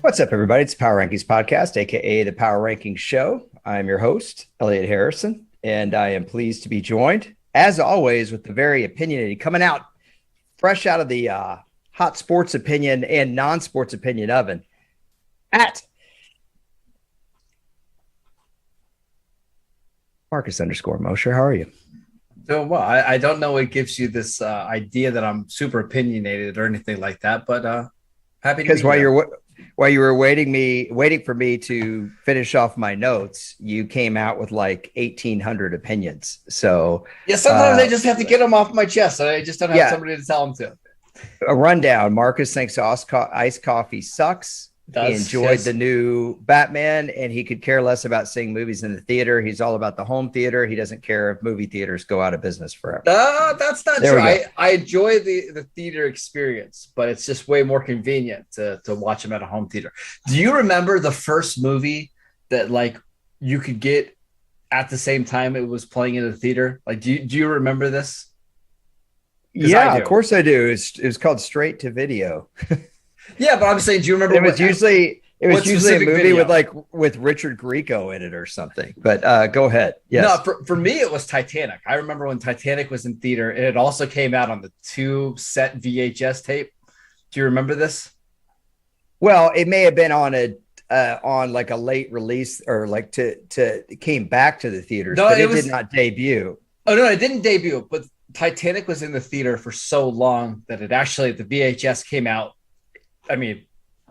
What's up, everybody? It's Power Rankings Podcast, aka the Power Rankings Show. I'm your host, Elliot Harrison, and I am pleased to be joined, as always, with the very opinionated, coming out fresh out of the hot sports opinion and non-sports opinion oven, at Marcus_Mosher. How are you? Doing well. I don't know what gives you this idea that I'm super opinionated or anything like that, but happy to Because be here. while you were waiting for me to finish off my notes, you came out with like 1,800 opinions. So Yeah, sometimes I just have to get them off my chest. I just don't have yeah, somebody to tell them to. a rundown. Marcus thinks iced coffee sucks. He Does enjoyed yes. the new Batman, and he could care less about seeing movies in the theater. He's all about the home theater. He doesn't care if movie theaters go out of business forever. That's not There true. we go. I enjoy the theater experience, but it's just way more convenient to watch them at a home theater. Do you remember the first movie that like you could get at the same time it was playing in the theater? Like, do you remember this? Because I Yeah, of do. course I do. It was called Straight to Video. Yeah, but I'm saying, do you remember It was what usually a specific movie video? with Richard Grieco in it or something. But go ahead. No, Yes. for me, it was Titanic. I remember when Titanic was in theater, and it also came out on the two set VHS tape. Do you remember this? Well, it may have been on like a late release or like to it came back to the theaters, No, but it it did was. not debut. Oh no, it didn't debut, but Titanic was in the theater for so long that it actually the VHS came out. I mean,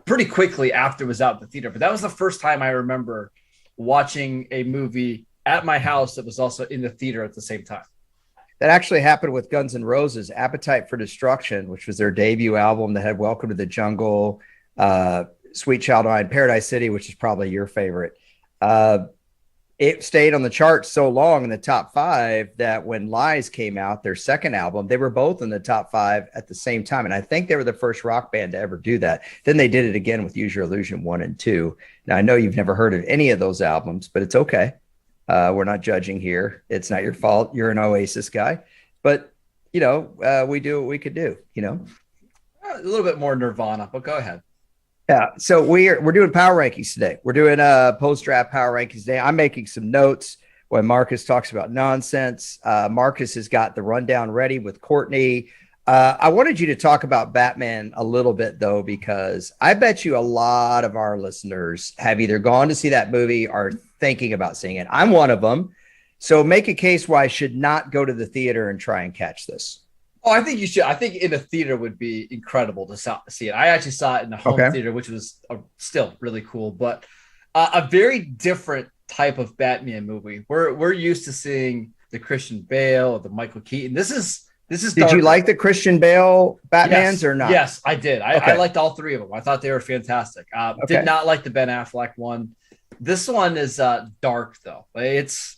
pretty quickly after it was out in the theater. But that was the first time I remember watching a movie at my house that was also in the theater at the same time. That actually happened with Guns N' Roses, Appetite for Destruction, which was their debut album that had Welcome to the Jungle, Sweet Child O' Mine, Paradise City, which is probably your favorite. Uh, it stayed on the charts so long in the top five that when Lies came out, their second album, they were both in the top five at the same time. And I think they were the first rock band to ever do that. Then they did it again with Use Your Illusion 1 and 2. Now, I know you've never heard of any of those albums, but it's okay. We're not judging here. It's not your fault. You're an Oasis guy. But, we do what we could do, A little bit more Nirvana, but go ahead. Yeah, so we're doing power rankings today. We're doing post draft power rankings today. I'm making some notes when Marcus talks about nonsense. Marcus has got the rundown ready with Courtney. I wanted you to talk about Batman a little bit though, because I bet you a lot of our listeners have either gone to see that movie or thinking about seeing it. I'm one of them. So make a case why I should not go to the theater and try and catch this. Oh, I think you should. I think in a theater would be incredible to see it. I actually saw it in a home Okay. theater, which was still really cool, but a very different type of Batman movie. We're used to seeing the Christian Bale or the Michael Keaton. This is Did you darker. like the Christian Bale Batmans Yes, or not? yes, I did. I Okay. liked all three of them. I thought they were fantastic. Okay. Did not like the Ben Affleck one. This one is dark though. It's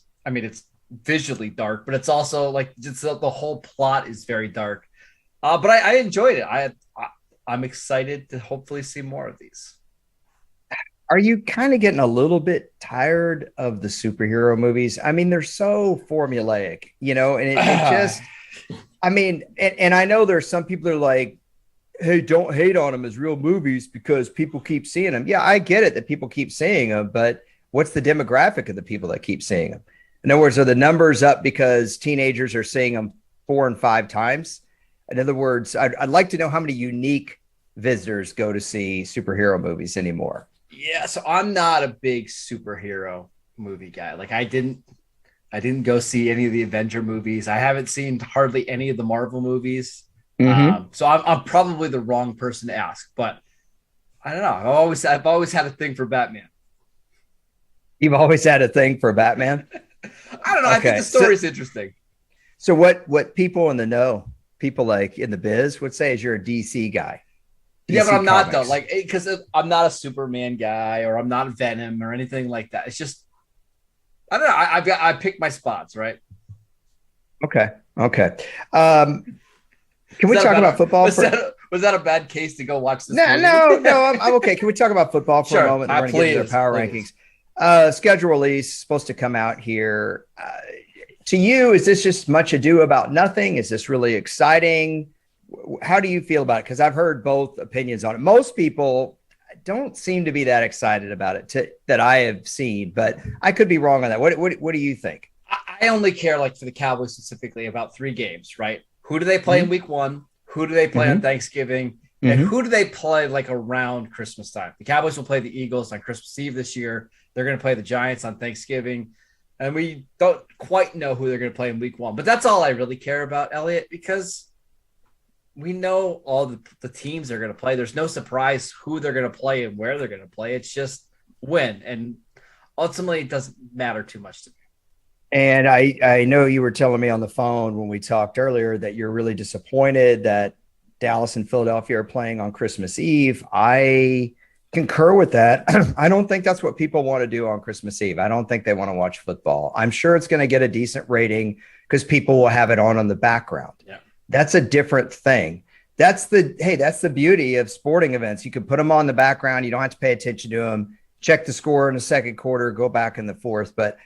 visually dark, but it's also like just the whole plot is very dark. But I enjoyed it. I'm excited to hopefully see more of these. Are you kind of getting a little bit tired of the superhero movies? I mean, they're so formulaic, and it just, I mean, and I know there's some people that are like, hey, don't hate on them as real movies because people keep seeing them. Yeah, I get it that people keep seeing them, but what's the demographic of the people that keep seeing them? In other words, are the numbers up because teenagers are seeing them 4 and 5 times? In other words, I'd like to know how many unique visitors go to see superhero movies anymore. Yeah, so I'm not a big superhero movie guy. Like I didn't go see any of the Avenger movies. I haven't seen hardly any of the Marvel movies. Mm-hmm. So I'm probably the wrong person to ask, but I don't know. I've always had a thing for Batman. You've always had a thing for Batman. I don't know. I think Okay. the story's interesting. So what people in the know, people like in the biz would say is you're a DC guy. Yeah, but DC I'm not though. Comics. Like, because I'm not a Superman guy or I'm not Venom or anything like that. It's just I don't know. I picked my spots, right? Okay. Okay. Can we Was that talk a about football was for that a bad case to go watch this no, movie? no, no, I'm okay. Can we talk about football for a Sure. moment? We're going to get into Please, their power please. rankings. Schedule release supposed to come out here. To you, is this just much ado about nothing? Is this really exciting? How do you feel about it? Because I've heard both opinions on it. Most people don't seem to be that excited about it that I have seen, but I could be wrong on that. What do you think? I only care, like, for the Cowboys specifically, about 3 games, right? Who do they play in week 1? Who do they play on Thanksgiving? And who do they play, like, around Christmas time? The Cowboys will play the Eagles on Christmas Eve this year. They're going to play the Giants on Thanksgiving. And we don't quite know who they're going to play in week 1. But that's all I really care about, Elliot, because we know all the teams they're going to play. There's no surprise who they're going to play and where they're going to play. It's just when. And ultimately, it doesn't matter too much to me. And I know you were telling me on the phone when we talked earlier that you're really disappointed that Dallas and Philadelphia are playing on Christmas Eve. I concur with that. I don't think that's what people want to do on Christmas Eve. I don't think they want to watch football. I'm sure it's going to get a decent rating because people will have it on the background. Yeah. That's a different thing. That's the beauty of sporting events. You can put them on the background. You don't have to pay attention to them. Check the score in the second quarter, go back in the fourth. But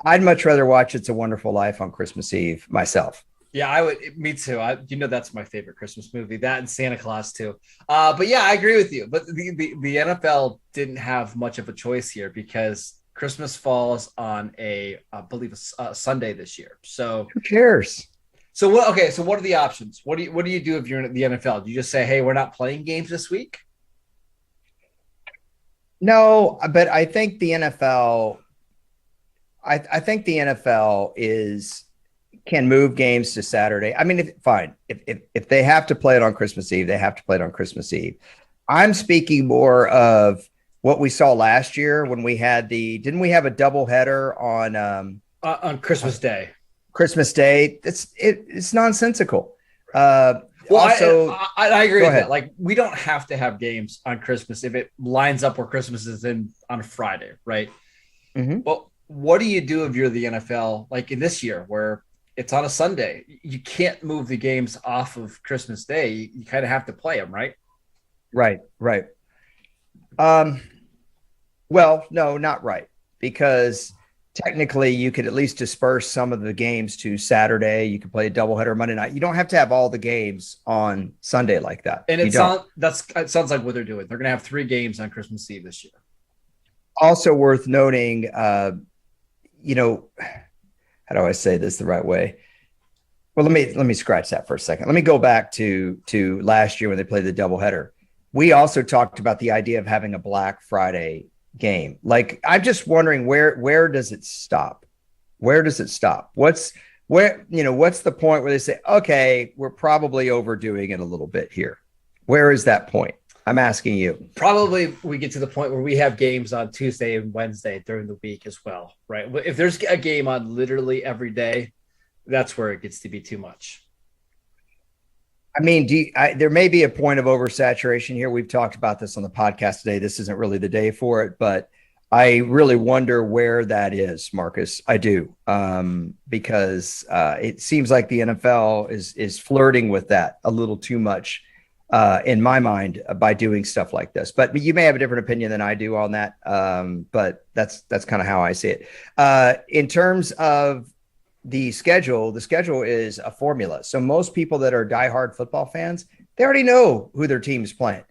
I'd much rather watch It's a Wonderful Life on Christmas Eve myself. Yeah, I would. Me too. That's my favorite Christmas movie. That and Santa Claus too. But yeah, I agree with you. But the NFL didn't have much of a choice here because Christmas falls on I believe a Sunday this year. So who cares? So what? Okay, so what are the options? What do you do if you're in the NFL? Do you just say, "Hey, we're not playing games this week"? No, but I think the NFL. I think the NFL can move games to Saturday. I mean, fine. If they have to play it on Christmas Eve, they have to play it on Christmas Eve. I'm speaking more of what we saw last year when we had didn't we have a doubleheader on Christmas Day? Christmas Day. It's nonsensical. Well, also, I agree with ahead. that. Like, we don't have to have games on Christmas if it lines up where Christmas is on a Friday, right? Mm-hmm. Well, what do you do if you're the NFL, like in this year where it's on a Sunday? You can't move the games off of Christmas Day. You kind of have to play them, right? Right. Well, no, not right, because technically you could at least disperse some of the games to Saturday. You could play a doubleheader Monday night. You don't have to have all the games on Sunday like that. And it sounds like what they're doing. They're going to have 3 games on Christmas Eve this year. Also worth noting, how do I say this the right way? Well, let me scratch that for a second. Let me go back to last year when they played the doubleheader. We also talked about the idea of having a Black Friday game. Like, I'm just wondering where does it stop? Where does it stop? What's the point where they say, okay, we're probably overdoing it a little bit here? Where is that point? I'm asking you. Probably we get to the point where we have games on Tuesday and Wednesday during the week as well, right? If there's a game on literally every day, that's where it gets to be too much. I mean, there may be a point of oversaturation here. We've talked about this on the podcast today. This isn't really the day for it, but I really wonder where that is, Marcus. I do, because it seems like the NFL is flirting with that a little too much. In my mind, by doing stuff like this, but you may have a different opinion than I do on that. But that's kind of how I see it. In terms of the schedule is a formula. So most people that are diehard football fans, they already know who their team is playing.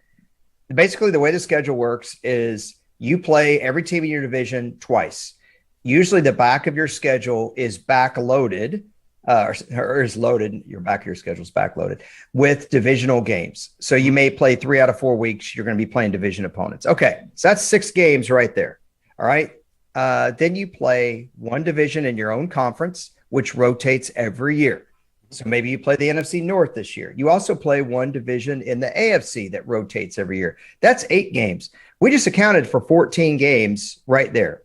Basically, the way the schedule works is you play every team in your division twice. Usually the back of your schedule is backloaded. Or is loaded, your back of your schedule is backloaded with divisional games. So you may play 3 out of 4 weeks. You're going to be playing division opponents. Okay. So that's 6 games right there. All right. Then you play one division in your own conference, which rotates every year. So maybe you play the NFC North this year. You also play one division in the AFC that rotates every year. That's 8 games. We just accounted for 14 games right there.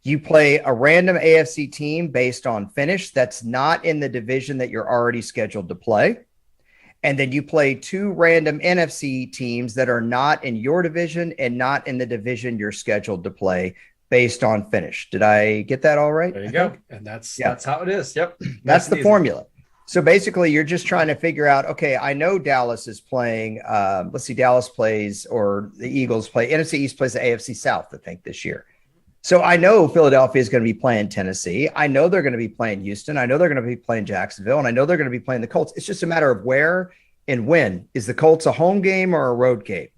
You play a random AFC team based on finish that's not in the division that you're already scheduled to play. And then you play 2 random NFC teams that are not in your division and not in the division you're scheduled to play based on finish. Did I get that all right? There you go. And that's how it is. Yep. That's the formula. So basically you're just trying to figure out, okay, I know Dallas is playing, let's see, Dallas plays, or the Eagles play, NFC East plays the AFC South, I think, this year. So I know Philadelphia is going to be playing Tennessee. I know they're going to be playing Houston. I know they're going to be playing Jacksonville, and I know they're going to be playing the Colts. It's just a matter of where and when. Is the Colts a home game or a road game?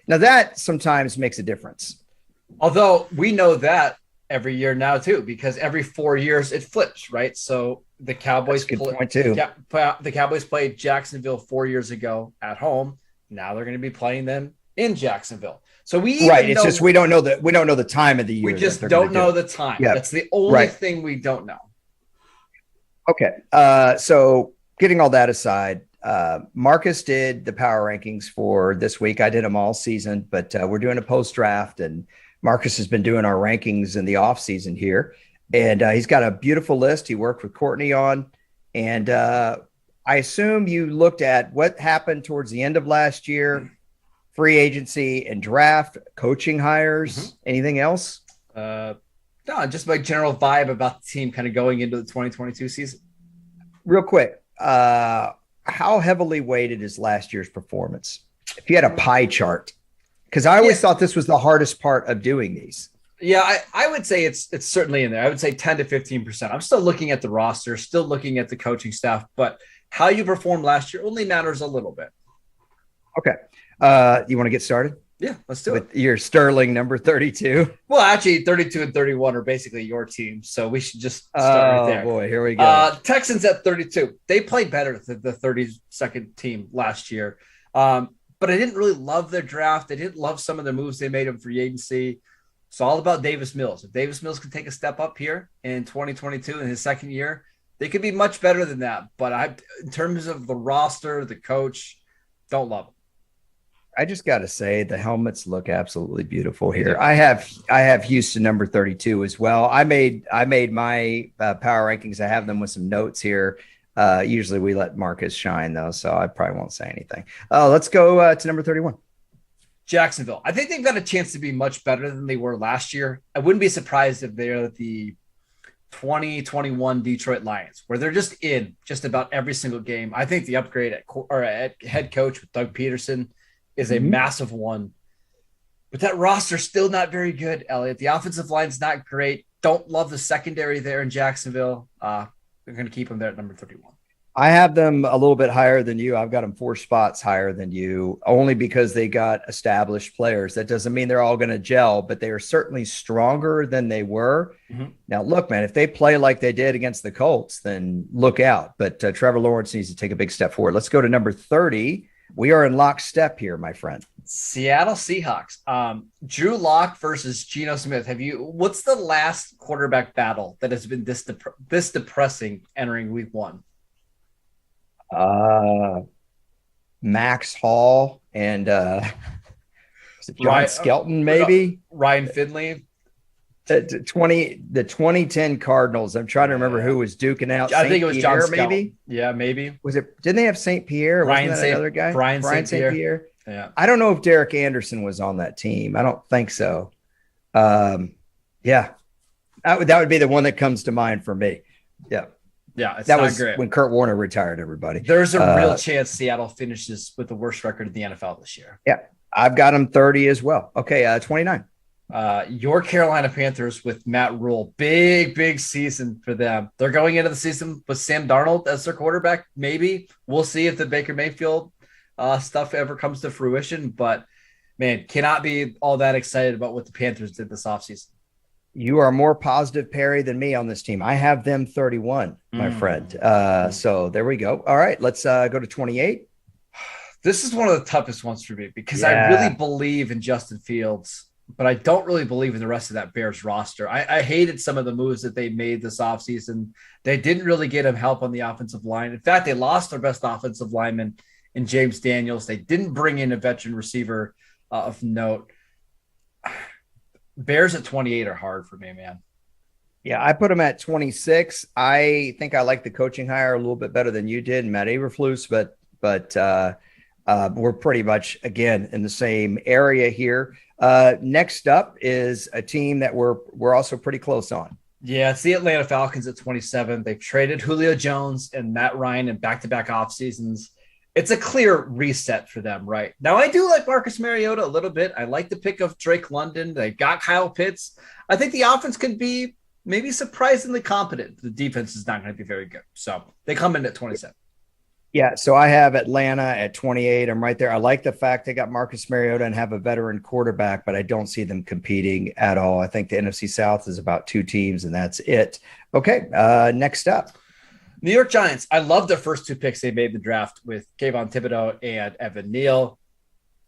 Now that sometimes makes a difference. Although we know that every year now too, because every 4 years it flips, right? So the Cowboys point too. the Cowboys played Jacksonville 4 years ago at home. Now they're going to be playing them in Jacksonville. So it's just we don't know the time of the year. We just don't know the time. Yeah. That's the only thing we don't know. Okay. So getting all that aside, Marcus did the power rankings for this week. I did them all season, but we're doing a post draft, and Marcus has been doing our rankings in the off season here, and he's got a beautiful list. He worked with Courtney on, and I assume you looked at what happened towards the end of last year, free agency and draft, coaching hires, anything else? No, just my general vibe about the team kind of going into the 2022 season. Real quick, how heavily weighted is last year's performance? If you had a pie chart, because I always thought this was the hardest part of doing these. Yeah, I would say it's certainly in there. I would say 10 to 15%. I'm still looking at the roster, still looking at the coaching staff, but how you performed last year only matters a little bit. Okay. You want to get started? Yeah, let's do it. With your Sterling number 32. Well, actually, 32 and 31 are basically your team, so we should just start right there. Oh, boy, here we go. Texans at 32. They played better than the 32nd team last year, but I didn't really love their draft. I didn't love some of the moves they made in free agency. It's all about Davis Mills. If Davis Mills can take a step up here in 2022 in his second year, they could be much better than that. But in terms of the roster, the coach, don't love it. I just got to say the helmets look absolutely beautiful here. I have Houston number 32 as well. I made my power rankings. I have them with some notes here. Usually we let Marcus shine though, so I probably won't say anything. Let's go to number 31. Jacksonville. I think they've got a chance to be much better than they were last year. I wouldn't be surprised if they're the 2021 Detroit Lions, where they're just in just about every single game. I think the upgrade at head coach with Doug Peterson is a massive one. But that roster's still not very good, Elliot. The offensive line's not great. Don't love the secondary there in Jacksonville. They're going to keep them there at number 31. I have them a little bit higher than you. I've got them 4 spots higher than you, only because they got established players. That doesn't mean they're all going to gel, but they are certainly stronger than they were. Now, look, man, if they play like they did against the Colts, then look out. But Trevor Lawrence needs to take a big step forward. Let's go to number 30. We are in lockstep here, my friend. Seattle Seahawks. Drew Lock versus Geno Smith. What's the last quarterback battle that has been this depressing entering week 1? Max Hall and John Skelton, maybe Ryan Finley. The 2010 Cardinals. I'm trying to remember who was duking out. I think it was John Skelton. Maybe. Yeah, maybe. Was it? Didn't they have St. Pierre? Wasn't that another guy? Brian St. Pierre. Yeah. I don't know if Derek Anderson was on that team. I don't think so. Yeah, that would be the one that comes to mind for me. Yeah. Yeah, it's that not was great. When Kurt Warner retired, everybody. There's a real chance Seattle finishes with the worst record in the NFL this year. Yeah, I've got them 30 as well. Okay, 29. Your Carolina Panthers with Matt Rule. Big season for them. They're going into the season with Sam Darnold as their quarterback. Maybe. We'll see if the Baker Mayfield stuff ever comes to fruition. But, man, cannot be all that excited about what the Panthers did this offseason. You are more positive, Perry, than me on this team. I have them 31, my friend. So there we go. All right, let's go to 28. This is one of the toughest ones for me because I really believe in Justin Fields, but I don't really believe in the rest of that Bears roster. I hated some of the moves that they made this offseason. They didn't really get him help on the offensive line. In fact, they lost their best offensive lineman in James Daniels. They didn't bring in a veteran receiver of note. Bears at 28 are hard for me, man. Yeah, I put them at 26. I think I like the coaching hire a little bit better than you did, Matt Eberflus, but we're pretty much, again, in the same area here. Next up is a team that we're also pretty close on. Yeah, it's the Atlanta Falcons at 27. They've traded Julio Jones and Matt Ryan in back-to-back off seasons. It's a clear reset for them right now. I do like Marcus Mariota a little bit. I like the pick of Drake London. They got Kyle Pitts. I think the offense could be maybe surprisingly competent. The defense is not going to be very good. So they come in at 27. Yeah, so I have Atlanta at 28. I'm right there. I like the fact they got Marcus Mariota and have a veteran quarterback, but I don't see them competing at all. I think the NFC South is about two teams, and that's it. Okay, next up. New York Giants. I love the first two picks they made in the draft with Kayvon Thibodeau and Evan Neal.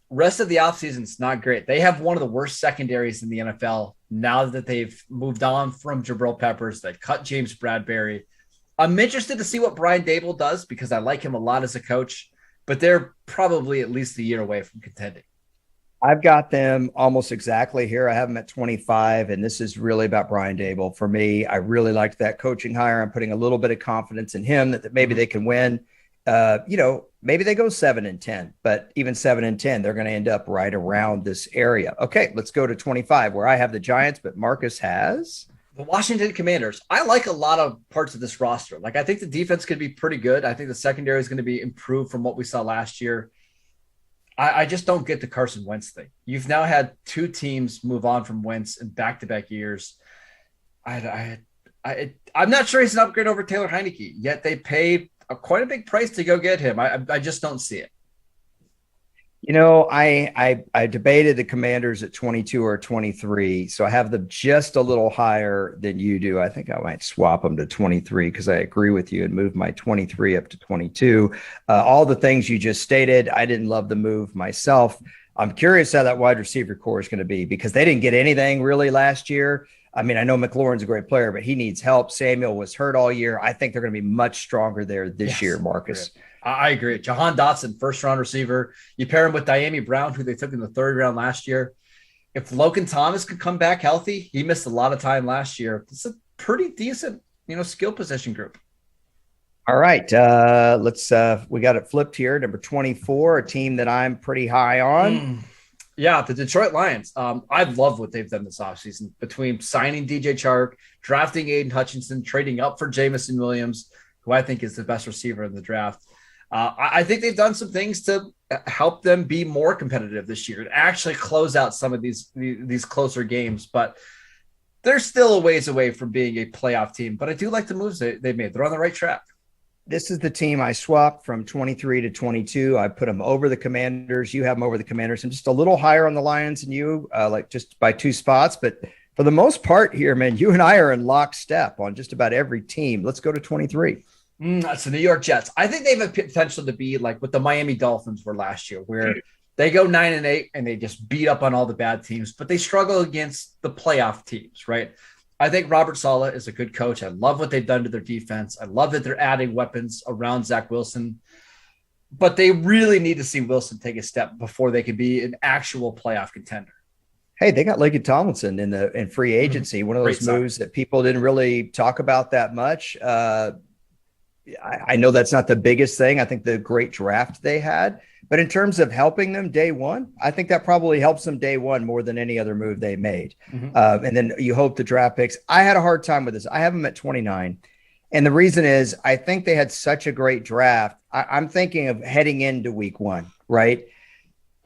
Rest of the offseason is not great. They have one of the worst secondaries in the NFL now that they've moved on from Jabril Peppers. They cut James Bradbury. I'm interested to see what Brian Daboll does because I like him a lot as a coach, but they're probably at least a year away from contending. I've got them almost exactly here. I have them at 25, and this is really about Brian Daboll. For me, I really liked that coaching hire. I'm putting a little bit of confidence in him that maybe they can win. Maybe they go 7-10, but even 7-10, they're going to end up right around this area. Okay, let's go to 25, where I have the Giants, but Marcus has the Washington Commanders. I like a lot of parts of this roster. Like, I think the defense could be pretty good. I think the secondary is going to be improved from what we saw last year. I just don't get the Carson Wentz thing. You've now had two teams move on from Wentz in back-to-back years. I'm not sure he's an upgrade over Taylor Heinicke, yet they paid quite a big price to go get him. I just don't see it. I debated the Commanders at 22 or 23, so I have them just a little higher than you do. I think I might swap them to 23 because I agree with you and move my 23 up to 22. All the things you just stated, I didn't love the move myself. I'm curious how that wide receiver core is going to be because they didn't get anything really last year. I mean, I know McLaurin's a great player, but he needs help. Samuel was hurt all year. I think they're going to be much stronger there this year, Marcus. I agree. Jahan Dotson, first-round receiver. You pair him with Dyami Brown, who they took in the third round last year. If Logan Thomas could come back healthy, he missed a lot of time last year. It's a pretty decent, skill position group. All right. We got it flipped here. Number 24, a team that I'm pretty high on. Yeah, the Detroit Lions. I love what they've done this offseason between signing DJ Chark, drafting Aiden Hutchinson, trading up for Jameson Williams, who I think is the best receiver in the draft. I think they've done some things to help them be more competitive this year and actually close out some of these closer games. But they're still a ways away from being a playoff team. But I do like the moves they've made. They're on the right track. This is the team I swapped from 23 to 22. I put them over the Commanders. You have them over the Commanders. I'm just a little higher on the Lions than you, like just by 2 spots. But for the most part here, man, you and I are in lockstep on just about every team. Let's go to 23. That's the New York Jets. I think they have a potential to be like what the Miami Dolphins were last year, where they go 9-8 and they just beat up on all the bad teams, but they struggle against the playoff teams, right? I think Robert Saleh is a good coach. I love what they've done to their defense. I love that they're adding weapons around Zach Wilson, but they really need to see Wilson take a step before they can be an actual playoff contender. Hey, they got Laken Tomlinson in free agency. One of those moves that people didn't really talk about that much. I know that's not the biggest thing. I think the great draft they had, but in terms of helping them day one, I think that probably helps them day one more than any other move they made. And then you hope the draft picks. I had a hard time with this. I have them at 29. And the reason is I think they had such a great draft. I'm thinking of heading into week 1, right?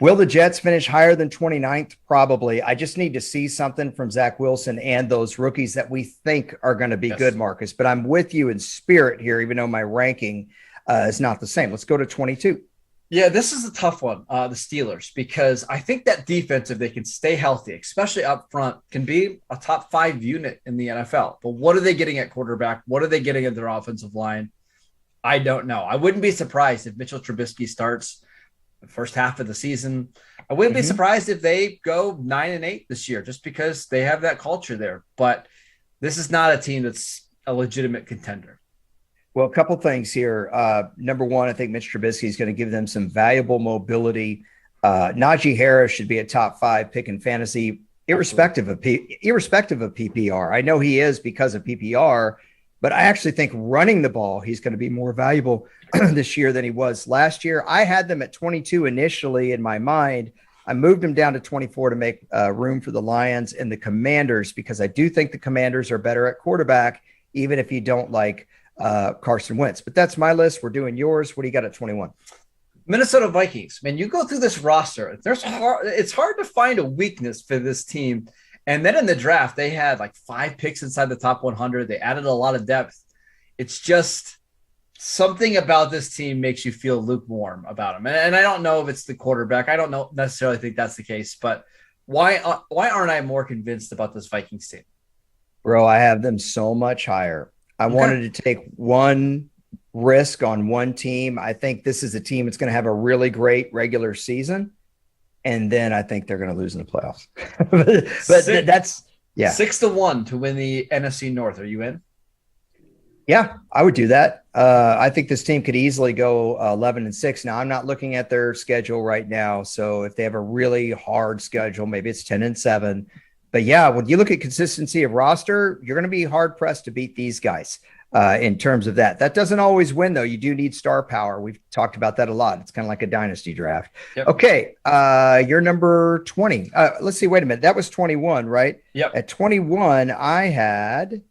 Will the Jets finish higher than 29th? Probably. I just need to see something from Zach Wilson and those rookies that we think are going to be good, Marcus. But I'm with you in spirit here, even though my ranking is not the same. Let's go to 22. Yeah, this is a tough one, the Steelers, because I think that defense, if they can stay healthy, especially up front, can be a top 5 unit in the NFL. But what are they getting at quarterback? What are they getting at their offensive line? I don't know. I wouldn't be surprised if Mitchell Trubisky starts the first half of the season. I wouldn't be surprised if they go 9-8 this year, just because they have that culture there. But this is not a team that's a legitimate contender. Well, a couple things here. Number one, I think Mitch Trubisky is going to give them some valuable mobility. Najee Harris should be a top 5 pick in fantasy, irrespective of PPR. I know he is because of PPR, but I actually think running the ball, he's going to be more valuable this year than he was last year. I had them at 22 initially in my mind. I moved them down to 24 to make room for the Lions and the Commanders, because I do think the Commanders are better at quarterback, even if you don't like Carson Wentz. But that's my list. We're doing yours. What do you got at 21? Minnesota Vikings. Man, you go through this roster. It's hard to find a weakness for this team. And then in the draft, they had like 5 picks inside the top 100. They added a lot of depth. It's just something about this team makes you feel lukewarm about them. And I don't know if it's the quarterback. I don't know necessarily think that's the case, but why aren't I more convinced about this Vikings team? Bro, I have them so much higher. I wanted to take one risk on one team. I think this is a team that's going to have a really great regular season. And then I think they're going to lose in the playoffs. but that's 6-1 to win the NFC North. Are you in? Yeah, I would do that. I think this team could easily go 11-6. Now, I'm not looking at their schedule right now. So if they have a really hard schedule, maybe it's 10-7. But yeah, when you look at consistency of roster, you're going to be hard pressed to beat these guys in terms of that. That doesn't always win, though. You do need star power. We've talked about that a lot. It's kind of like a dynasty draft. Yep. Okay, you're number 20. Let's see. Wait a minute. That was 21, right? Yep. At 21, I had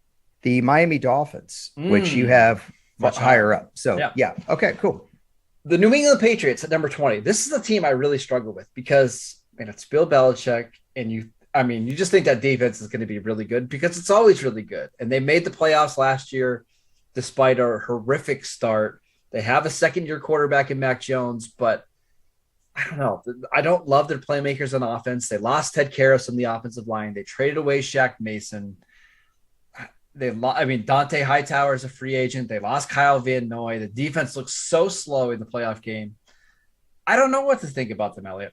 the Miami Dolphins, which you have much higher up. So, yeah. Okay, cool. The New England Patriots at number 20. This is a team I really struggle with because, it's Bill Belichick, and you just think that defense is going to be really good because it's always really good. And they made the playoffs last year despite a horrific start. They have a second-year quarterback in Mac Jones, but I don't know. I don't love their playmakers on offense. They lost Ted Karras on the offensive line. They traded away Shaq Mason. Dante Hightower is a free agent. They lost Kyle Van Noy. The defense looks so slow in the playoff game. I don't know what to think about them, Elliot.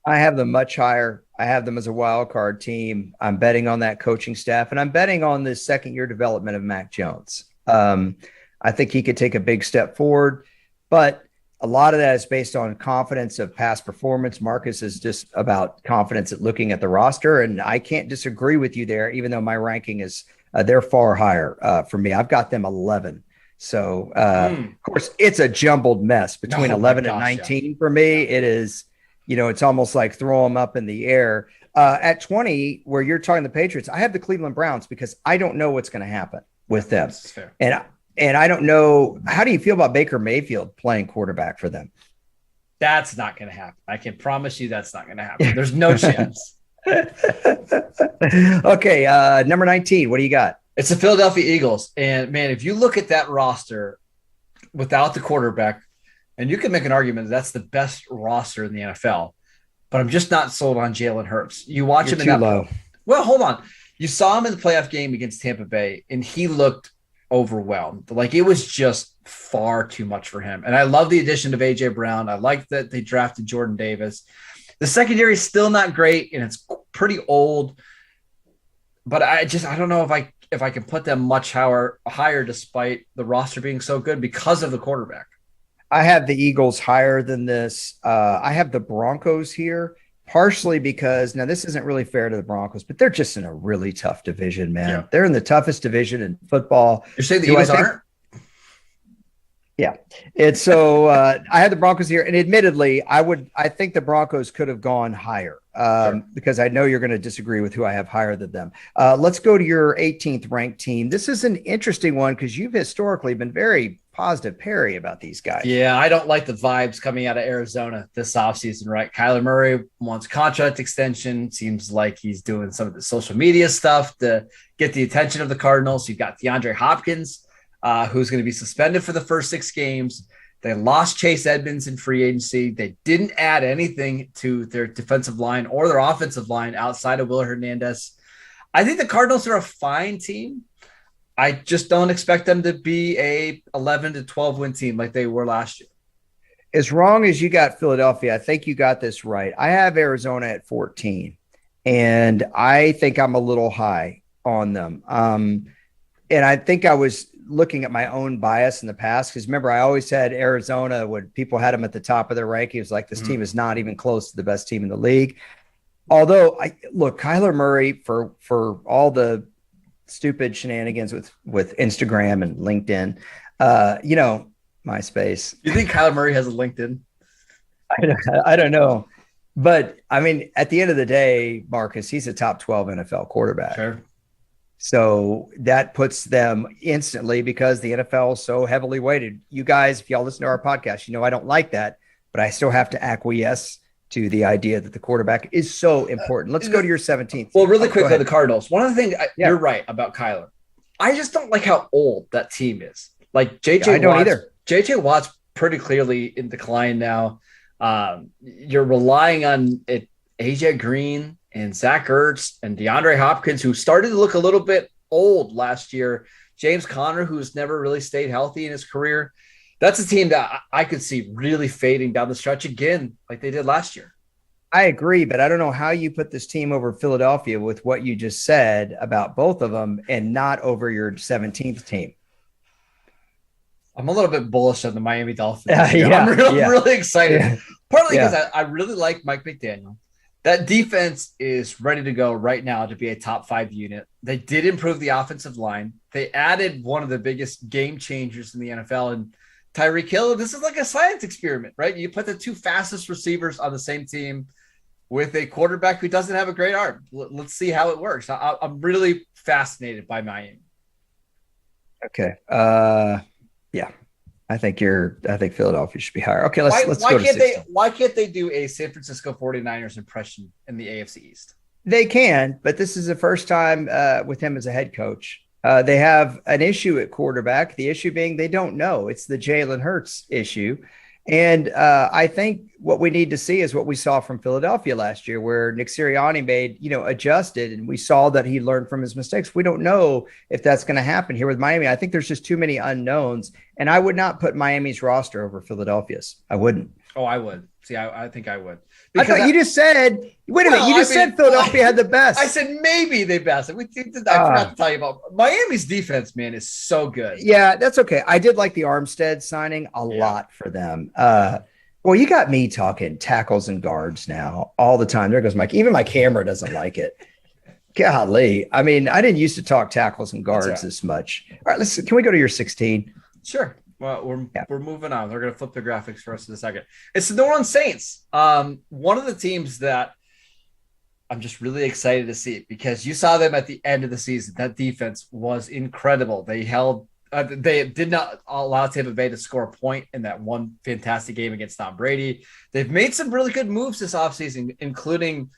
I have them much higher. I have them as a wild card team. I'm betting on that coaching staff, and I'm betting on the second-year development of Mac Jones. I think he could take a big step forward, but a lot of that is based on confidence of past performance. Marcus is just about confidence at looking at the roster, and I can't disagree with you there, even though my ranking is they're far higher for me. I've got them 11. So, of course, it's a jumbled mess between 11 and 19 for me. It is, it's almost like throw them up in the air. At 20, where you're talking the Patriots, I have the Cleveland Browns because I don't know what's going to happen with them. That's fair. And I don't know. How do you feel about Baker Mayfield playing quarterback for them? That's not going to happen. I can promise you that's not going to happen. There's no chance. Okay, number 19. What do you got? It's the Philadelphia Eagles. And, man, if you look at that roster without the quarterback, and you can make an argument that's the best roster in the NFL, but I'm just not sold on Jalen Hurts. You watch him in that low. Well, hold on. You saw him in the playoff game against Tampa Bay, and he looked overwhelmed. Like, it was just far too mumuch for him. And I love the addition of A.J. Brown. I like that they drafted Jordan Davis. The secondary is still not great, and it's pretty old. But I don't know if I can put them much higher despite the roster being so good because of the quarterback. I have the Eagles higher than this. I have the Broncos here, partially because now this isn't really fair to the Broncos, but they're just in a really tough division, man. Yeah. They're in the toughest division in football. You're saying the Eagles aren't? Yeah. And so I had the Broncos here, and admittedly, I think the Broncos could have gone higher because I know you're going to disagree with who I have higher than them. Let's go to your 18th ranked team. This is an interesting one because you've historically been very positive, Perry, about these guys. Yeah, I don't like the vibes coming out of Arizona this offseason, right? Kyler Murray wants contract extension. Seems like he's doing some of the social media stuff to get the attention of the Cardinals. You've got DeAndre Hopkins, who's going to be suspended for the first 6 games. They lost Chase Edmonds in free agency. They didn't add anything to their defensive line or their offensive line outside of Will Hernandez. I think the Cardinals are a fine team. I just don't expect them to be a 11 to 12 win team like they were last year. As wrong as you got Philadelphia, I think you got this right. I have Arizona at 14, and I think I'm a little high on them. And I think I was looking at my own bias in the past because remember, I always had Arizona when people had them at the top of their rankings, like this team is not even close to the best team in the league. Although Kyler Murray for all the stupid shenanigans with Instagram and LinkedIn, MySpace. You think Kyler Murray has a LinkedIn? I don't know. But I mean, at the end of the day, Marcus, he's a top 12 NFL quarterback. Sure. So that puts them instantly because the NFL is so heavily weighted. You guys, if y'all listen to our podcast, I don't like that, but I still have to acquiesce to the idea that the quarterback is so important. Let's go to your 17th. Well, really quick on the Cardinals. One of the things you're right about Kyler. I just don't like how old that team is. Like I don't either. JJ Watt's pretty clearly in decline now. You're relying on it, AJ Green and Zach Ertz and DeAndre Hopkins, who started to look a little bit old last year. James Conner, who's never really stayed healthy in his career. That's a team that I could see really fading down the stretch again, like they did last year. I agree, but I don't know how you put this team over Philadelphia with what you just said about both of them and not over your 17th team. I'm a little bit bullish on the Miami Dolphins. Yeah, I'm really excited. Yeah. Partly because I really like Mike McDaniel. That defense is ready to go right now to be a top 5 unit. They did improve the offensive line. They added one of the biggest game changers in the NFL, and Tyreek Hill. This is like a science experiment, right? You put the 2 fastest receivers on the same team with a quarterback who doesn't have a great arm. Let's see how it works. I'm really fascinated by Miami. Okay. Yeah. I think Philadelphia should be higher. Okay, let's go to 16. Why can't they do a San Francisco 49ers impression in the AFC East? They can, but this is the first time with him as a head coach. They have an issue at quarterback. The issue being they don't know. It's the Jalen Hurts issue. And I think what we need to see is what we saw from Philadelphia last year, where Nick Sirianni adjusted, and we saw that he learned from his mistakes. We don't know if that's going to happen here with Miami. I think there's just too many unknowns, and I would not put Miami's roster over Philadelphia's. I wouldn't. Oh, I would. See, I think I would. Because I thought you just said, wait a minute, you just said Philadelphia had the best. I said maybe the best. I forgot to tell you about Miami's defense, man, is so good. Yeah, that's okay. I did like the Armstead signing a lot for them. Well, you got me talking tackles and guards now all the time. There goes Mike. Even my camera doesn't like it. Golly. I mean, I didn't used to talk tackles and guards this much. All right, can we go to your 16? Sure. Well, we're moving on. We're going to flip the graphics for us in a second. It's the New Orleans Saints. One of the teams that I'm just really excited to see, because you saw them at the end of the season. That defense was incredible. They did not allow Tampa Bay to score a point in that one fantastic game against Tom Brady. They've made some really good moves this offseason, including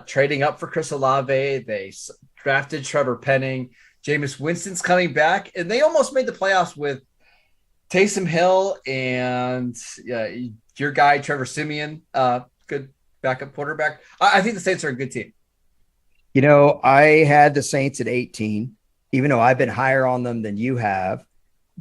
trading up for Chris Olave. They drafted Trevor Penning. Jameis Winston's coming back, and they almost made the playoffs with Taysom Hill and your guy, Trevor Siemian, good backup quarterback. I think the Saints are a good team. I had the Saints at 18, even though I've been higher on them than you have.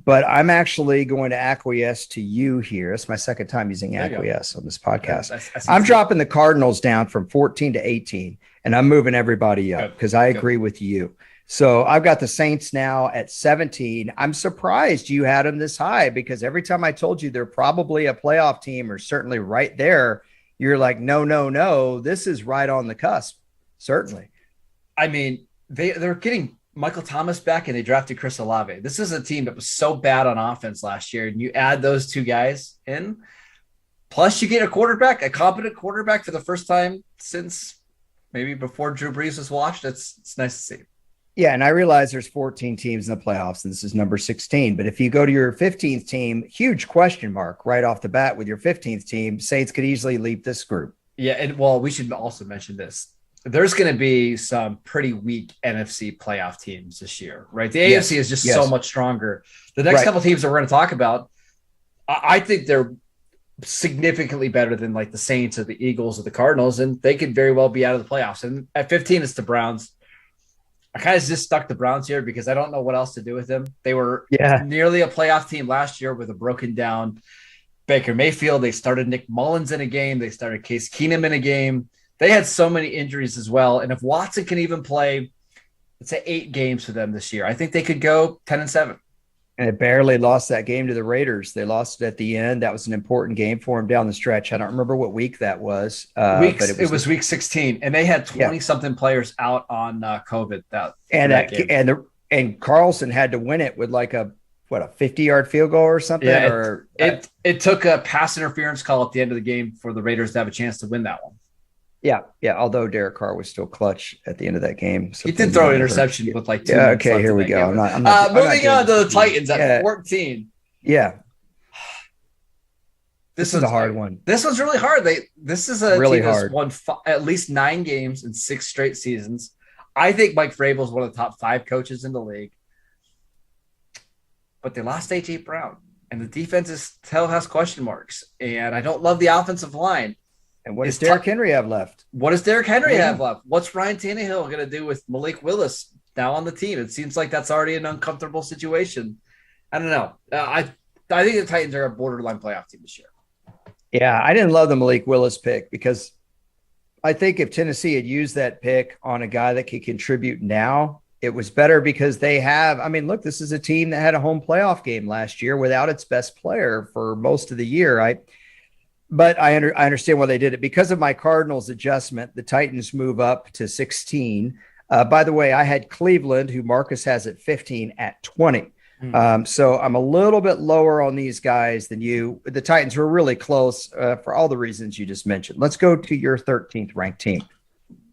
But I'm actually going to acquiesce to you here. It's my second time using acquiesce on this podcast. I'm dropping the Cardinals down from 14 to 18, and I'm moving everybody up because I agree with you. So I've got the Saints now at 17. I'm surprised you had them this high, because every time I told you they're probably a playoff team or certainly right there, you're like, no, this is right on the cusp. Certainly. I mean, they're getting Michael Thomas back, and they drafted Chris Olave. This is a team that was so bad on offense last year, and you add those 2 guys in, plus you get a competent quarterback for the first time since maybe before Drew Brees was washed. It's nice to see. Yeah, and I realize there's 14 teams in the playoffs, and this is number 16. But if you go to your 15th team, huge question mark right off the bat with your 15th team. Saints could easily leap this group. Yeah, and we should also mention this. There's going to be some pretty weak NFC playoff teams this year, right? The AFC is just so much stronger. The next couple teams that we're going to talk about, I think they're significantly better than like the Saints or the Eagles or the Cardinals, and they could very well be out of the playoffs. And at 15, it's the Browns. I kind of just stuck the Browns here because I don't know what else to do with them. They were nearly a playoff team last year with a broken down Baker Mayfield. They started Nick Mullins in a game. They started Case Keenum in a game. They had so many injuries as well. And if Watson can even play, it's 8 games for them this year. I think they could go 10-7. And it barely lost that game to the Raiders. They lost it at the end. That was an important game for them down the stretch. I don't remember what week that was. But it was week 16, and they had 20-something players out on COVID. And Carlson had to win it with like a 50-yard field goal or something. Yeah, it took a pass interference call at the end of the game for the Raiders to have a chance to win that one. Yeah. Although Derek Carr was still clutch at the end of that game. He did throw an interception with like 2 minutes left. Here we go. I'm moving on to the Titans at 14. Yeah. This is a hard one. This one's really hard. This is a team that's won at least 9 games in 6 straight seasons. I think Mike Vrabel is one of the top 5 coaches in the league. but they lost A.J. Brown. And the defense still has question marks. And I don't love the offensive line. And what does Derrick Henry have left? What does Derrick Henry have left? What's Ryan Tannehill going to do with Malik Willis now on the team? It seems like that's already an uncomfortable situation. I don't know. I think the Titans are a borderline playoff team this year. Yeah, I didn't love the Malik Willis pick because I think if Tennessee had used that pick on a guy that could contribute now, it was better because they have, I mean, look, this is a team that had a home playoff game last year without its best player for most of the year. But I understand why they did it. Because of my Cardinals adjustment, the Titans move up to 16. By the way, I had Cleveland, who Marcus has at 15, at 20. So I'm a little bit lower on these guys than you. The Titans were really close for all the reasons you just mentioned. Let's go to your 13th ranked team.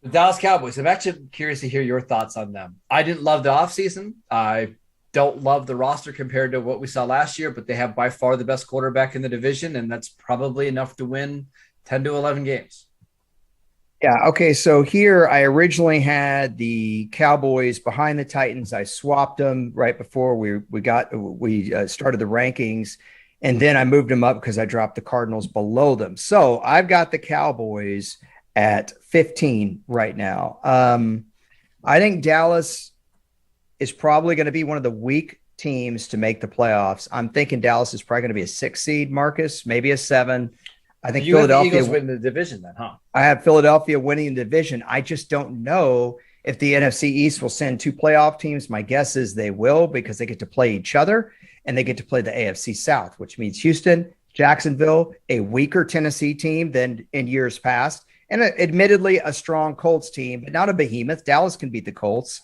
The Dallas Cowboys. I'm actually curious to hear your thoughts on them. I didn't love the offseason. I don't love the roster compared to what we saw last year, but they have by far the best quarterback in the division, and that's probably enough to win 10 to 11 games. Yeah. Okay. So here I originally had the Cowboys behind the Titans. I swapped them right before we started the rankings, and then I moved them up because I dropped the Cardinals below them. So I've got the Cowboys at 15 right now. I think Dallas is probably going to be one of the weak teams to make the playoffs. I'm thinking Dallas is probably going to be a 6 seed, Marcus, maybe a 7. I think Philadelphia Eagles win the division then, huh? I have Philadelphia winning the division. I just don't know if the NFC East will send 2 playoff teams. My guess is they will because they get to play each other and they get to play the AFC South, which means Houston, Jacksonville, a weaker Tennessee team than in years past. And admittedly, a strong Colts team, but not a behemoth. Dallas can beat the Colts.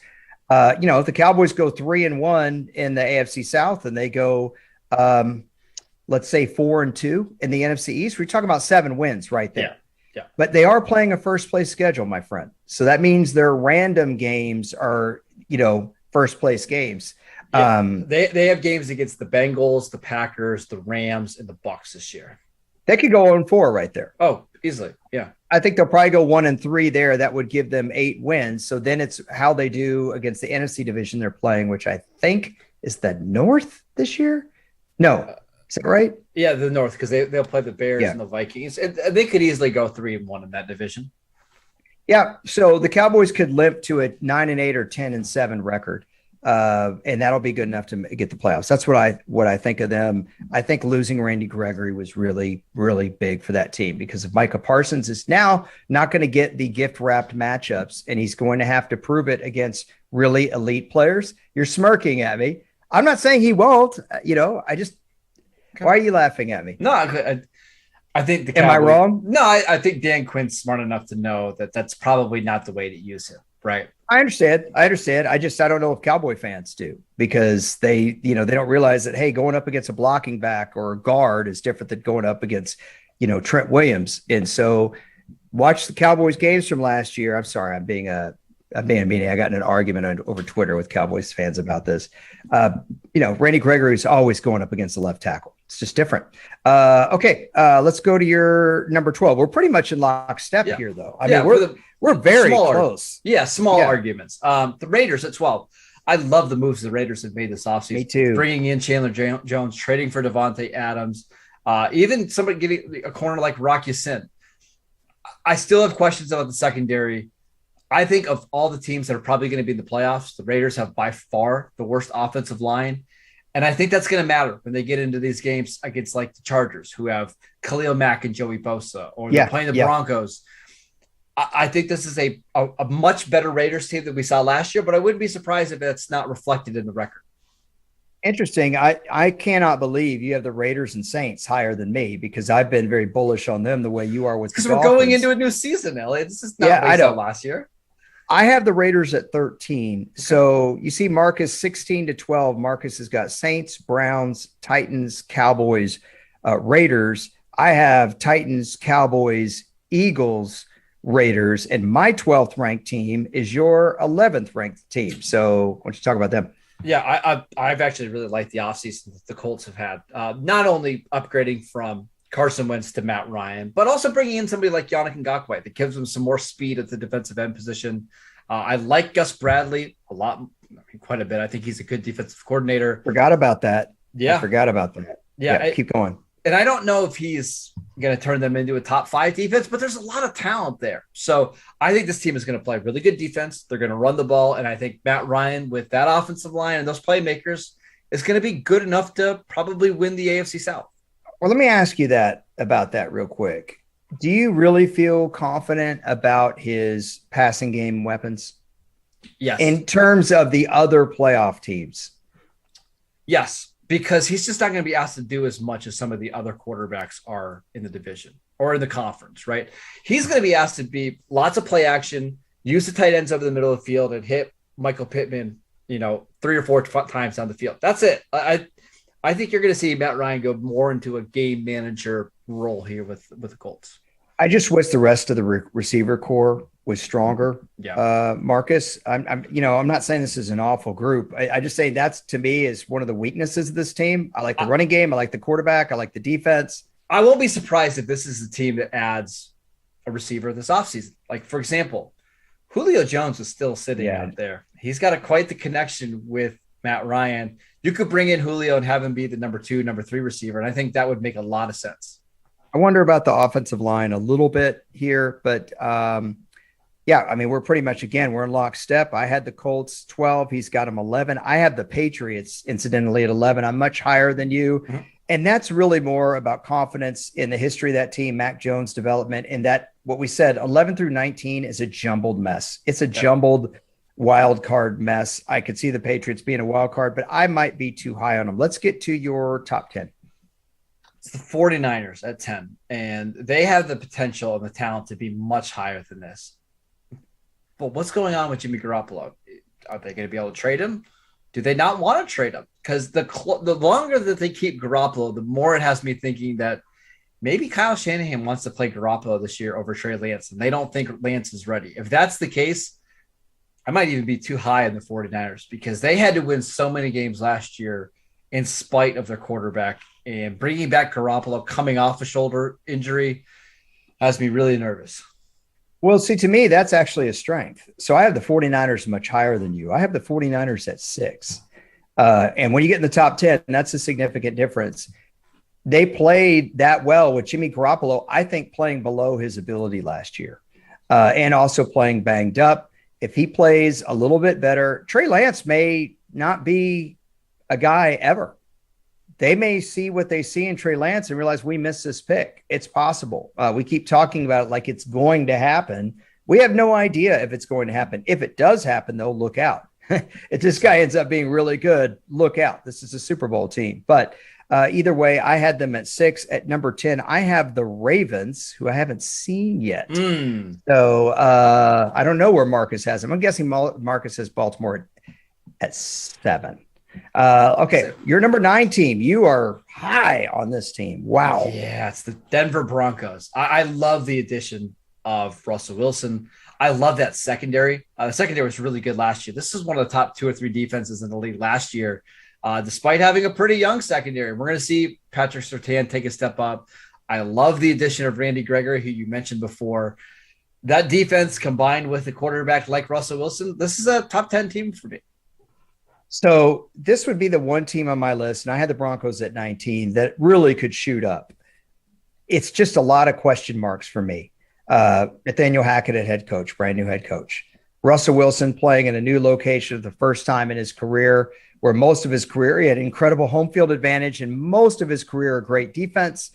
If the Cowboys go 3-1 in the AFC South and they go, let's say 4-2 in the NFC East, we're talking about 7 wins right there. Yeah. But they are playing a first place schedule, my friend. So that means their random games are, first place games. Yeah. They have games against the Bengals, the Packers, the Rams, and the Bucs this year. They could go 1-4 right there. Oh, easily. Yeah. I think they'll probably go 1-3 there. That would give them 8 wins. So then it's how they do against the NFC division they're playing, which I think is the North this year. No, is that right? Yeah, the North, because they'll play the Bears and the Vikings. And they could easily go 3-1 in that division. Yeah. So the Cowboys could limp to a 9-8 or 10-7 record. And that'll be good enough to get the playoffs. That's what I think of them. I think losing Randy Gregory was really, really big for that team because if Micah Parsons is now not going to get the gift wrapped matchups and he's going to have to prove it against really elite players. You're smirking at me. I'm not saying he won't, why are you laughing at me? No, I think the Cowboys, am I wrong? No, I think Dan Quinn's smart enough to know that that's probably not the way to use him. Right. I understand. I don't know if Cowboy fans do because they don't realize that, hey, going up against a blocking back or a guard is different than going up against, Trent Williams. And so watch the Cowboys games from last year. I'm sorry. I'm being a meaning. I got in an argument over Twitter with Cowboys fans about this. Randy Gregory is always going up against the left tackle. It's just different. Okay. Let's go to your number 12. We're pretty much in lockstep here though. I mean, we're very close. Yeah. Small arguments. The Raiders at 12. I love the moves the Raiders have made this offseason. Me too. Bringing in Chandler Jones, trading for Devontae Adams, even somebody getting a corner like Rock Ya-Sin. I still have questions about the secondary. I think of all the teams that are probably going to be in the playoffs, the Raiders have by far the worst offensive line. And I think that's going to matter when they get into these games against like the Chargers, who have Khalil Mack and Joey Bosa, or they're playing the Broncos. I think this is a much better Raiders team than we saw last year, but I wouldn't be surprised if that's not reflected in the record. Interesting. I cannot believe you have the Raiders and Saints higher than me because I've been very bullish on them the way you are with the Dolphins. Because we're going into a new season, Elliot. This is not what we saw last year. I have the Raiders at 13. Okay. So you see Marcus 16-12. Marcus has got Saints, Browns, Titans, Cowboys, Raiders. I have Titans, Cowboys, Eagles, Raiders, and my 12th ranked team is your 11th ranked team. So why don't you talk about them? Yeah, I've actually really liked the offseason that the Colts have had. Not only upgrading from Carson Wentz to Matt Ryan, but also bringing in somebody like Yannick Ngakoue that gives them some more speed at the defensive end position. I like Gus Bradley a lot quite a bit. I think he's a good defensive coordinator. Forgot about that. Yeah. I forgot about that. Yeah. Keep going. And I don't know if he's going to turn them into a top 5 defense, but there's a lot of talent there. So I think this team is going to play really good defense. They're going to run the ball. And I think Matt Ryan, with that offensive line and those playmakers, is going to be good enough to probably win the AFC South. Well, let me ask you about that real quick. Do you really feel confident about his passing game weapons? Yes. In terms of the other playoff teams? Yes, because he's just not going to be asked to do as much as some of the other quarterbacks are in the division or in the conference, right? He's going to be asked to be lots of play action, use the tight ends over the middle of the field, and hit Michael Pittman, 3 or 4 times down the field. That's it. I think you're going to see Matt Ryan go more into a game manager role here with the Colts. I just wish the rest of the receiver core was stronger. Yeah. Marcus, I'm not saying this is an awful group. I just say that's, to me, is one of the weaknesses of this team. I like the running game. I like the quarterback. I like the defense. I won't be surprised if this is the team that adds a receiver this offseason. Like, for example, Julio Jones is still sitting out there. He's got quite the connection with Matt Ryan. You could bring in Julio and have him be the number 2, number 3 receiver. And I think that would make a lot of sense. I wonder about the offensive line a little bit here, but we're pretty much, we're in lockstep. I had the Colts 12. He's got them 11. I have the Patriots, incidentally, at 11. I'm much higher than you. Mm-hmm. And that's really more about confidence in the history of that team, Mac Jones' development, and that what we said, 11 through 19 is a jumbled mess. It's a jumbled wild card mess. I could see the Patriots being a wild card, but I might be too high on them. Let's get to your top 10. It's the 49ers at 10, and they have the potential and the talent to be much higher than this. But what's going on with Jimmy Garoppolo? Are they going to be able to trade him? Do they not want to trade him? Because the longer that they keep Garoppolo, the more it has me thinking that maybe Kyle Shanahan wants to play Garoppolo this year over Trey Lance, and they don't think Lance is ready. If that's the case, I might even be too high in the 49ers because they had to win so many games last year in spite of their quarterback. And bringing back Garoppolo coming off a shoulder injury has me really nervous. Well, see, to me, that's actually a strength. So I have the 49ers much higher than you. I have the 49ers at 6. And when you get in the top 10, that's a significant difference. They played that well with Jimmy Garoppolo, I think, playing below his ability last year and also playing banged up. If he plays a little bit better, Trey Lance may not be a guy ever. They may see what they see in Trey Lance and realize we missed this pick. It's possible. We keep talking about it like it's going to happen. We have no idea if it's going to happen. If it does happen, though, look out. If this guy ends up being really good, look out. This is a Super Bowl team. But either way, I had them at 6. At number 10, I have the Ravens, who I haven't seen yet. So I don't know where Marcus has them. I'm guessing Marcus has Baltimore at 7. Okay, your number 9 team. You are high on this team. Wow. Yeah, it's the Denver Broncos. I love the addition of Russell Wilson. I love that secondary. The secondary was really good last year. This is one of the top 2 or 3 defenses in the league last year, despite having a pretty young secondary. We're going to see Patrick Surtain take a step up. I love the addition of Randy Gregory, who you mentioned before. That defense combined with a quarterback like Russell Wilson, this is a top 10 team for me. So this would be the one team on my list, and I had the Broncos at 19 that really could shoot up. It's just a lot of question marks for me. Nathaniel Hackett at head coach, brand new head coach. Russell Wilson playing in a new location for the first time in his career, where most of his career he had incredible home field advantage and most of his career a great defense.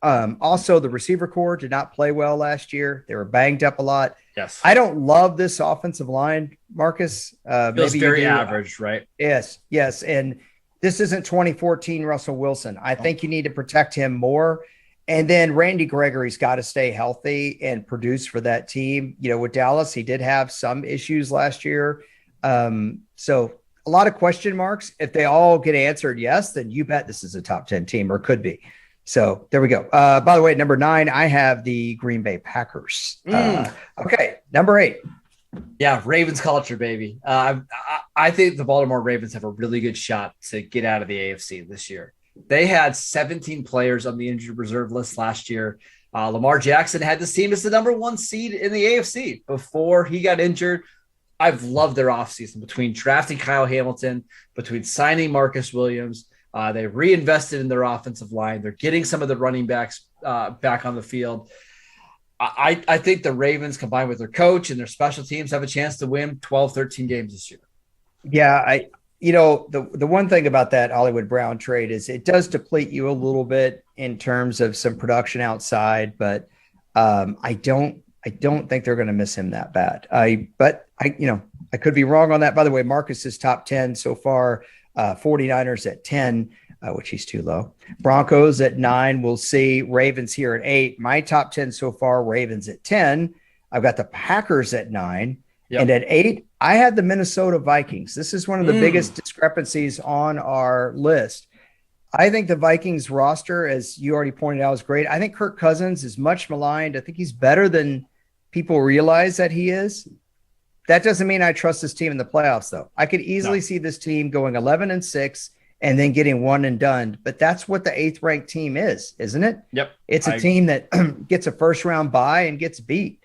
Also, the receiver corps did not play well last year. They were banged up a lot. Yes. I don't love this offensive line, Marcus. Feels very average, right? Yes. And this isn't 2014 Russell Wilson. I think you need to protect him more. And then Randy Gregory's got to stay healthy and produce for that team. With Dallas, he did have some issues last year. So a lot of question marks. If they all get answered yes, then you bet this is a top 10 team, or could be. So there we go. By the way, number 9, I have the Green Bay Packers. Okay, number 8. Yeah, Ravens culture, baby. I think the Baltimore Ravens have a really good shot to get out of the AFC this year. They had 17 players on the injured reserve list last year. Lamar Jackson had this team as the number 1 seed in the AFC before he got injured. I've loved their offseason between drafting Kyle Hamilton, between signing Marcus Williams. They reinvested in their offensive line. They're getting some of the running backs back on the field. I think the Ravens, combined with their coach and their special teams, have a chance to win 12, 13 games this year. Yeah, the one thing about that Hollywood Brown trade is it does deplete you a little bit in terms of some production outside, but I don't think they're going to miss him that bad. I could be wrong on that. By the way, Marcus is top 10 so far. 49ers at 10, which he's too low. Broncos at 9. We'll see. Ravens here at 8. My top 10 so far, Ravens at 10. I've got the Packers at 9. Yep. And at 8, I had the Minnesota Vikings. This is one of the biggest discrepancies on our list. I think the Vikings roster, as you already pointed out, is great. I think Kirk Cousins is much maligned. I think he's better than people realize that he is. That doesn't mean I trust this team in the playoffs, though. I could easily see this team going 11-6 and then getting one and done. But that's what the 8th ranked team is, isn't it? Yep. It's a team that gets a first round bye and gets beat.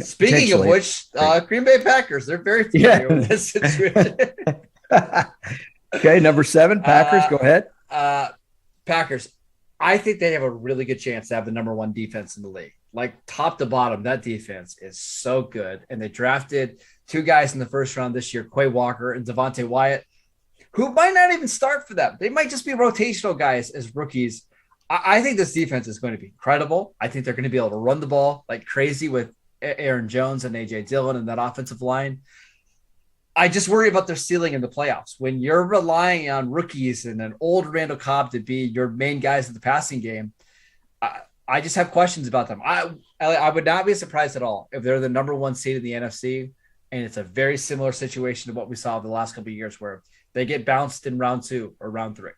Speaking of which, Green Bay Packers, they're very familiar with this situation. Okay, number 7, Packers. Go ahead. Packers. I think they have a really good chance to have the number 1 defense in the league. Like top to bottom, that defense is so good. And they drafted 2 guys in the first round this year, Quay Walker and Devontae Wyatt, who might not even start for them. They might just be rotational guys as rookies. I think this defense is going to be incredible. I think they're going to be able to run the ball like crazy with Aaron Jones and A.J. Dillon and that offensive line. I just worry about their ceiling in the playoffs. When you're relying on rookies and an old Randall Cobb to be your main guys in the passing game, I just have questions about them. I would not be surprised at all if they're the number 1 seed in the NFC, and it's a very similar situation to what we saw the last couple of years where they get bounced in round 2 or round 3.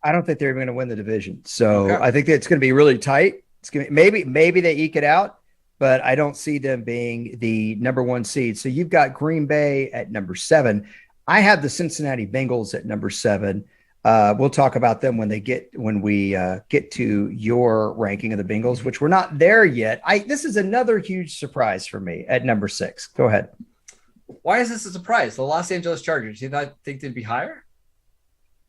I don't think they're going to win the division. So okay. I think it's going to be really tight. It's going to maybe they eke it out, but I don't see them being the number 1 seed. So you've got Green Bay at number 7. I have the Cincinnati Bengals at number 7. We'll talk about them when we get to your ranking of the Bengals, which we're not there yet. This is another huge surprise for me at number 6. Go ahead. Why is this a surprise? The Los Angeles Chargers, do you not think they'd be higher?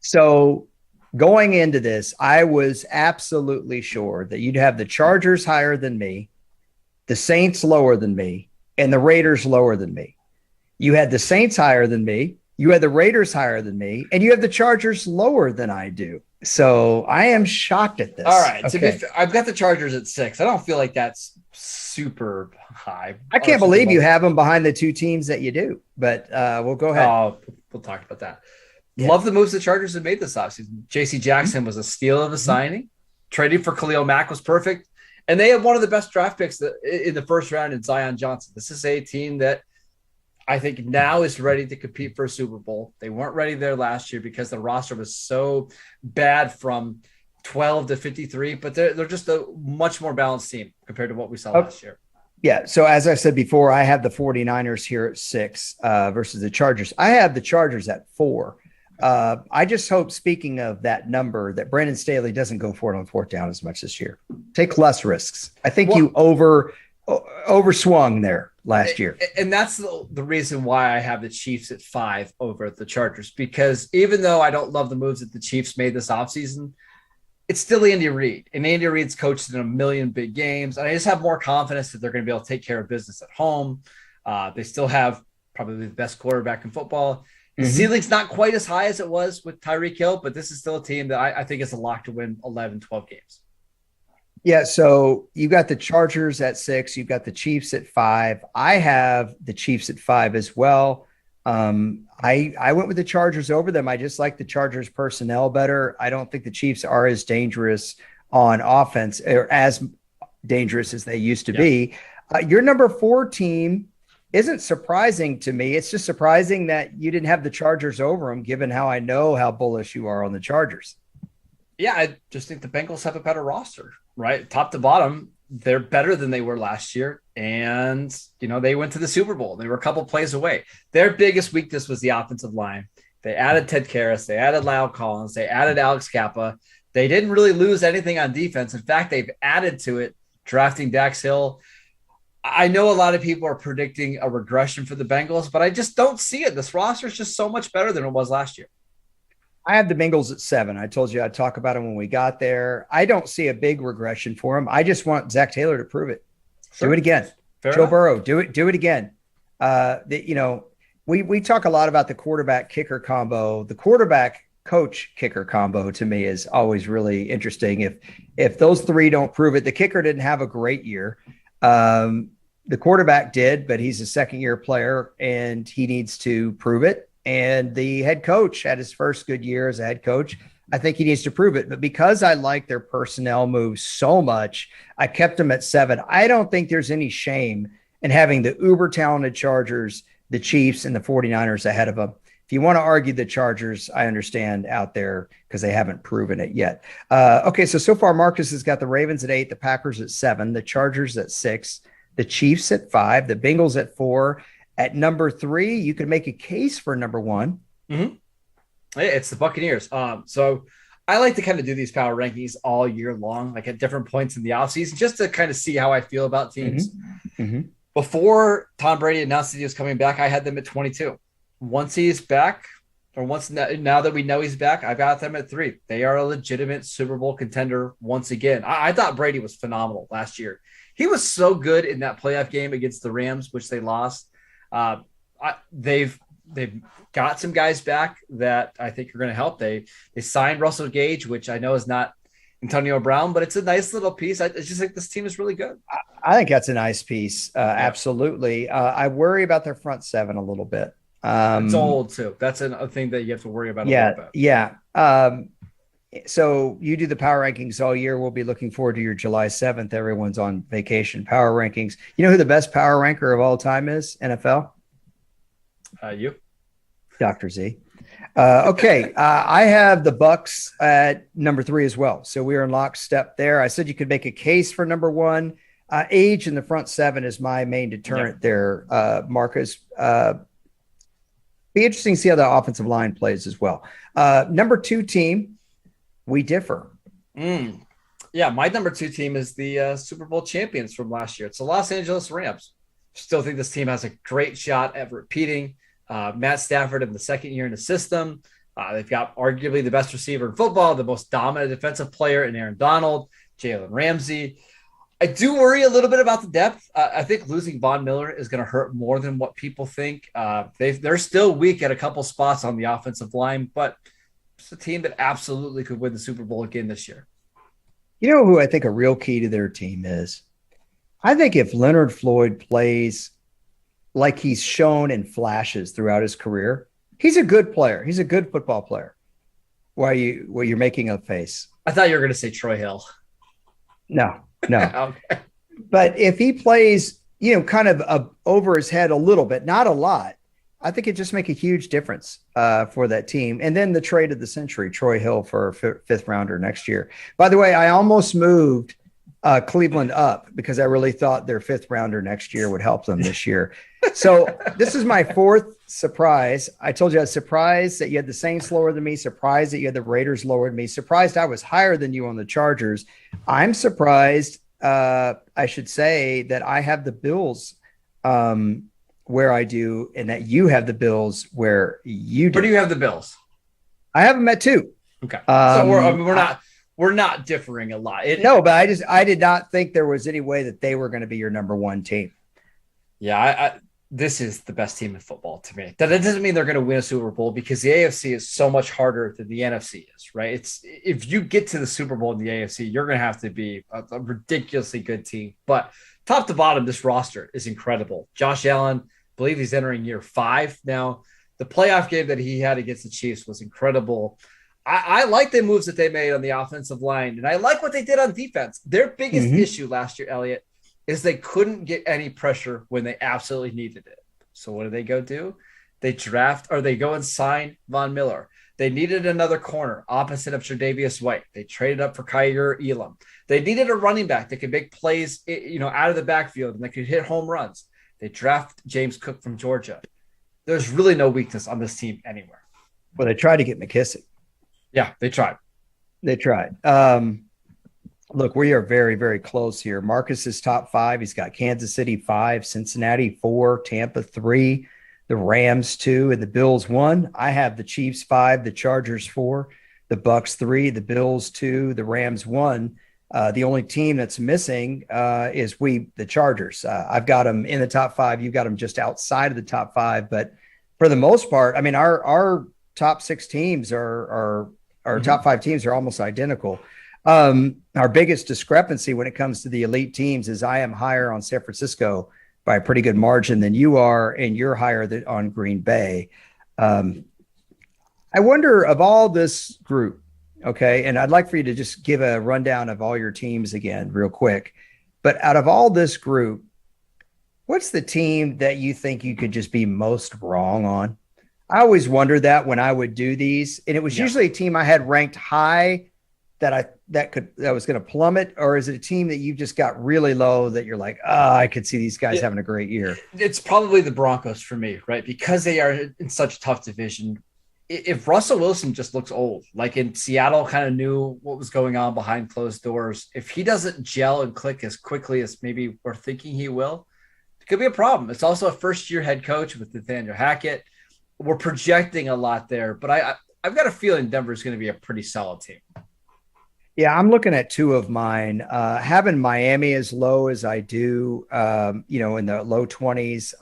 So going into this, I was absolutely sure that you'd have the Chargers higher than me, the Saints lower than me, and the Raiders lower than me. You had the Saints higher than me. You had the Raiders higher than me, and you have the Chargers lower than I do. So I am shocked at this. All right. Okay. I've got the Chargers at 6. I don't feel like that's super high. I can't believe you have them behind the 2 teams that you do, but we'll go ahead. We'll talk about that. Yeah. Love the moves the Chargers have made this offseason. J.C. Jackson was a steal of a signing. Trading for Khalil Mack was perfect. And they have one of the best draft picks in the first round in Zion Johnson. This is a team that I think now is ready to compete for a Super Bowl. They weren't ready there last year because the roster was so bad from 12 to 53, but they're just a much more balanced team compared to what we saw last year. Yeah. So as I said before, I have the 49ers here at 6 versus the Chargers. I have the Chargers at 4. I just hope, speaking of that number, that Brandon Staley doesn't go for it on 4th down as much this year. Take less risks. I think you overswung there last year. And that's the reason why I have the Chiefs at 5 over the Chargers, because even though I don't love the moves that the Chiefs made this offseason, it's still Andy Reid. And Andy Reid's coached in a million big games. And I just have more confidence that they're going to be able to take care of business at home. They still have probably the best quarterback in football. The ceiling's not quite as high as it was with Tyreek Hill, but this is still a team that I think is a lock to win 11, 12 games. Yeah, so you got the Chargers at 6. You've got the Chiefs at 5. I have the Chiefs at 5 as well. I went with the Chargers over them. I just like the Chargers personnel better. I don't think the Chiefs are as dangerous on offense, or as dangerous as they used to be. Your number 4 team isn't surprising to me. It's just surprising that you didn't have the Chargers over them, given how I know how bullish you are on the Chargers. Yeah, I just think the Bengals have a better roster, right? Top to bottom, they're better than they were last year. And, they went to the Super Bowl. They were a couple plays away. Their biggest weakness was the offensive line. They added Ted Karras. They added Lyle Collins. They added Alex Kappa. They didn't really lose anything on defense. In fact, they've added to it, drafting Dax Hill. I know a lot of people are predicting a regression for the Bengals, but I just don't see it. This roster is just so much better than it was last year. I have the Bengals at 7. I told you I'd talk about them when we got there. I don't see a big regression for them. I just want Zach Taylor to prove it. Sure. Do it again. Fair Joe enough. Burrow, do it again. We talk a lot about the quarterback kicker combo. The quarterback coach kicker combo to me is always really interesting. If those three don't prove it, the kicker didn't have a great year. The quarterback did, but he's a second-year player and he needs to prove it. And the head coach had his first good year as a head coach. I think he needs to prove it. But because I like their personnel moves so much, I kept them at 7. I don't think there's any shame in having the uber talented Chargers, the Chiefs, and the 49ers ahead of them. If you want to argue the Chargers, I understand out there because they haven't proven it yet. Okay, so far Marcus has got the Ravens at 8, the Packers at 7, the Chargers at 6, the Chiefs at 5, the Bengals at 4. At number 3, you could make a case for number 1. Mm-hmm. It's the Buccaneers. So I like to kind of do these power rankings all year long, like at different points in the offseason, just to kind of see how I feel about teams. Mm-hmm. Mm-hmm. Before Tom Brady announced that he was coming back, I had them at 22. Once he's back, or now that we know he's back, I got them at 3. They are a legitimate Super Bowl contender once again. I thought Brady was phenomenal last year. He was so good in that playoff game against the Rams, which they lost. They've got some guys back that I think are going to help. They signed Russell Gage, which I know is not Antonio Brown, but it's a nice little piece. I just think this team is really good. I think that's a nice piece. Absolutely. I worry about their front 7 a little bit. It's old too. That's a thing that you have to worry about. A little bit. Yeah. So you do the power rankings all year. We'll be looking forward to your July 7th. Everyone's on vacation. Power rankings. You know who the best power ranker of all time is? NFL? You. Dr. Z. Okay. I have the Bucks at number 3 as well. So we are in lockstep there. I said you could make a case for number 1. Age in the front 7 is my main deterrent there, Marcus. Be interesting to see how the offensive line plays as well. Number 2 team, we differ. Yeah, my number 2 team is the Super Bowl champions from last year. It's the Los Angeles Rams. Still think this team has a great shot at repeating. Matt Stafford in the second year in the system. They've got arguably the best receiver in football, the most dominant defensive player in Aaron Donald, Jalen Ramsey. I do worry a little bit about the depth. I think losing Von Miller is going to hurt more than what people think. They're still weak at a couple spots on the offensive line, but it's a team that absolutely could win the Super Bowl again this year. You know who I think a real key to their team is? I think if Leonard Floyd plays like he's shown in flashes throughout his career, he's a good player. He's a good football player. Why you're making a face? I thought you were going to say Troy Hill. No. Okay. But if he plays, kind of over his head a little bit, not a lot, I think it just make a huge difference for that team. And then the trade of the century, Troy Hill for a 5th rounder next year. By the way, I almost moved Cleveland up because I really thought their 5th rounder next year would help them this year. So this is my 4th surprise. I told you I was surprised that you had the Saints lower than me, surprised that you had the Raiders lower than me, surprised I was higher than you on the Chargers. I'm surprised, I should say, that I have the Bills where I do and that you have the Bills where you do. Where do you have the Bills? I have them at 2. Okay. So we're not differing a lot. No, but I did not think there was any way that they were going to be your number 1 team. Yeah, this is the best team in football to me. That doesn't mean they're going to win a Super Bowl because the AFC is so much harder than the NFC is, right? If you get to the Super Bowl in the AFC, you're going to have to be a ridiculously good team. But top to bottom, this roster is incredible. Josh Allen, I believe he's entering year 5 now. The playoff game that he had against the Chiefs was incredible. I like the moves that they made on the offensive line, and I like what they did on defense. Their biggest issue last year, Elliot, is they couldn't get any pressure when they absolutely needed it. So what do they go do? They go and sign Von Miller. They needed another corner opposite of Tre'Davious White. They traded up for Kaiir Elam. They needed a running back that could make plays, out of the backfield and that could hit home runs. They draft James Cook from Georgia. There's really no weakness on this team anywhere. Well, they tried to get McKissick. Yeah, they tried. Look, we are very, very close here. Marcus is top five. He's got Kansas City 5, Cincinnati 4, Tampa 3, the Rams 2, and the Bills 1. I have the Chiefs 5, the Chargers 4, the Bucks 3, the Bills 2, the Rams 1. The only team that's missing is the Chargers. I've got them in the top 5. You've got them just outside of the top 5. But for the most part, I mean, our top 6 teams are our top 5 teams are almost identical. Our biggest discrepancy when it comes to the elite teams is I am higher on San Francisco by a pretty good margin than you are, and you're higher on Green Bay. I wonder, of all this group, okay, and I'd like for you to just give a rundown of all your teams again real quick, but out of all this group, what's the team that you think you could just be most wrong on? I always wondered that when I would do these, and it was usually a team I had ranked high that was going to plummet, or is it a team that you've just got really low that you're like, I could see these guys having a great year? It's probably the Broncos for me, right? Because they are in such a tough division. If Russell Wilson just looks old, like in Seattle, kind of knew what was going on behind closed doors, if he doesn't gel and click as quickly as maybe we're thinking he will, it could be a problem. It's also a first-year head coach with Nathaniel Hackett. We're projecting a lot there, but I've got a feeling Denver is going to be a pretty solid team. Yeah, I'm looking at 2 of mine. Having Miami as low as I do, in the low 20s,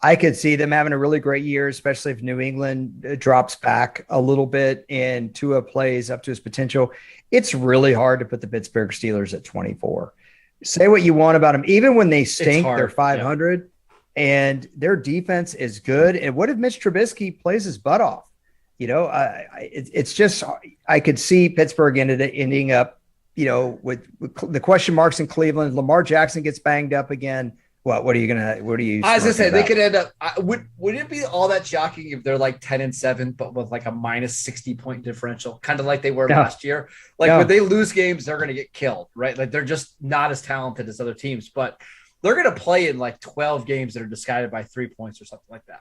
I could see them having a really great year, especially if New England drops back a little bit and Tua plays up to his potential. It's really hard to put the Pittsburgh Steelers at 24. Say what you want about them. Even when they stink, they're 500, and their defense is good. And what if Mitch Trubisky plays his butt off? It's just, I could see Pittsburgh ending up, with the question marks in Cleveland. Lamar Jackson gets banged up again. What are you? I was gonna say they could end up. Would it be all that shocking if they're like 10-7, but with like a minus 60-point differential, kind of like they were last year? Like when they lose games, they're gonna get killed, right? Like they're just not as talented as other teams, but they're gonna play in like 12 games that are decided by 3 points or something like that.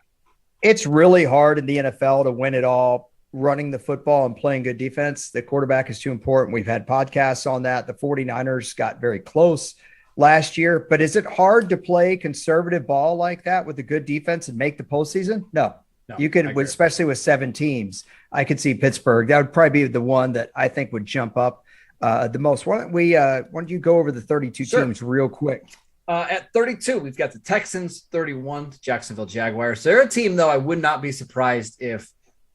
It's really hard in the NFL to win it all running the football and playing good defense. The quarterback is too important. We've had podcasts on that. The 49ers got very close last year, but is it hard to play conservative ball like that with a good defense and make the postseason? No, you could, especially with 7 teams. I could see Pittsburgh. That would probably be the one that I think would jump up the most. Why don't you go over the 32 teams real quick? At 32, we've got the Texans, 31, the Jacksonville Jaguars. They're a team, though, I would not be surprised if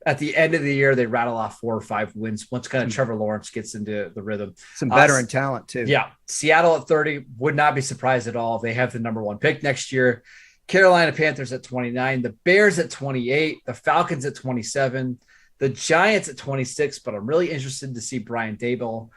at the end of the year they rattle off 4 or 5 wins once kind of Trevor Lawrence gets into the rhythm. Some veteran talent, too. Yeah. Seattle at 30, would not be surprised at all. They have the number 1 pick next year. Carolina Panthers at 29, the Bears at 28, the Falcons at 27, the Giants at 26, but I'm really interested to see Brian Daboll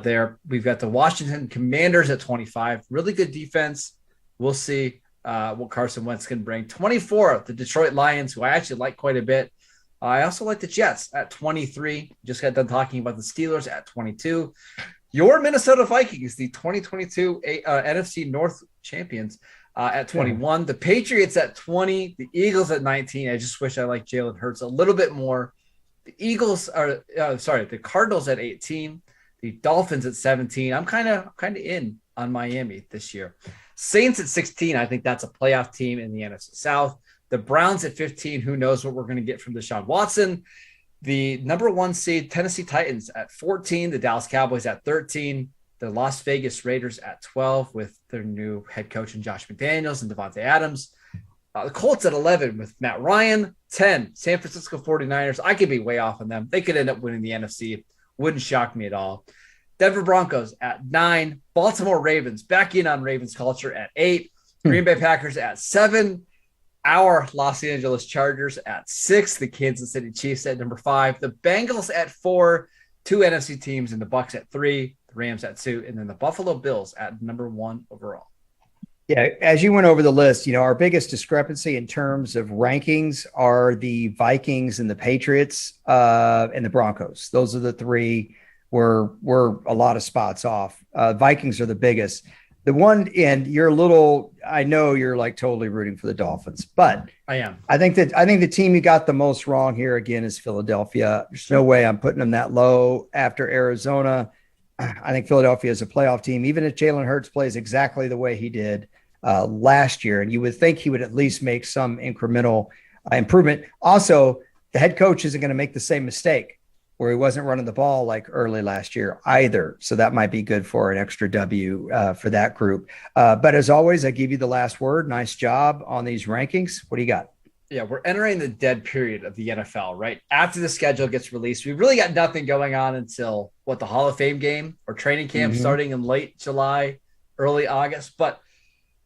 there. We've got the Washington Commanders at 25. Really good defense. We'll see what Carson Wentz can bring. 24, the Detroit Lions, who I actually like quite a bit. I also like the Jets at 23. Just got done talking about the Steelers at 22. Your Minnesota Vikings, the 2022 NFC North champions, at 21. The Patriots at 20. The Eagles at 19. I just wish I liked Jalen Hurts a little bit more. The Cardinals at 18. The Dolphins at 17. I'm kind of in on Miami this year. Saints at 16. I think that's a playoff team in the NFC South. The Browns at 15. Who knows what we're going to get from Deshaun Watson. The number 1 seed Tennessee Titans at 14. The Dallas Cowboys at 13. The Las Vegas Raiders at 12 with their new head coach and Josh McDaniels and Devontae Adams. The Colts at 11 with Matt Ryan. 10, San Francisco 49ers. I could be way off on them. They could end up winning the NFC. Wouldn't shock me at all. Denver Broncos at 9. Baltimore Ravens, back in on Ravens culture at 8. Green Bay Packers at 7. Our Los Angeles Chargers at 6. The Kansas City Chiefs at number 5. The Bengals at 4. 2 NFC teams, and the Bucs at 3. The Rams at 2. And then the Buffalo Bills at number 1 overall. Yeah, as you went over the list, our biggest discrepancy in terms of rankings are the Vikings and the Patriots and the Broncos. Those are the 3 where we're a lot of spots off. Vikings are the biggest. The one, and I know you're like totally rooting for the Dolphins, but I am. I think the team you got the most wrong here again is Philadelphia. There's no way I'm putting them that low after Arizona. I think Philadelphia is a playoff team, even if Jalen Hurts plays exactly the way he did last year. And you would think he would at least make some incremental improvement. Also, the head coach isn't going to make the same mistake where he wasn't running the ball like early last year either. So that might be good for an extra W for that group. But as always, I give you the last word. Nice job on these rankings. What do you got? Yeah, we're entering the dead period of the NFL, right? After the schedule gets released, we've really got nothing going on until the Hall of Fame game or training camp starting in late July, early August. But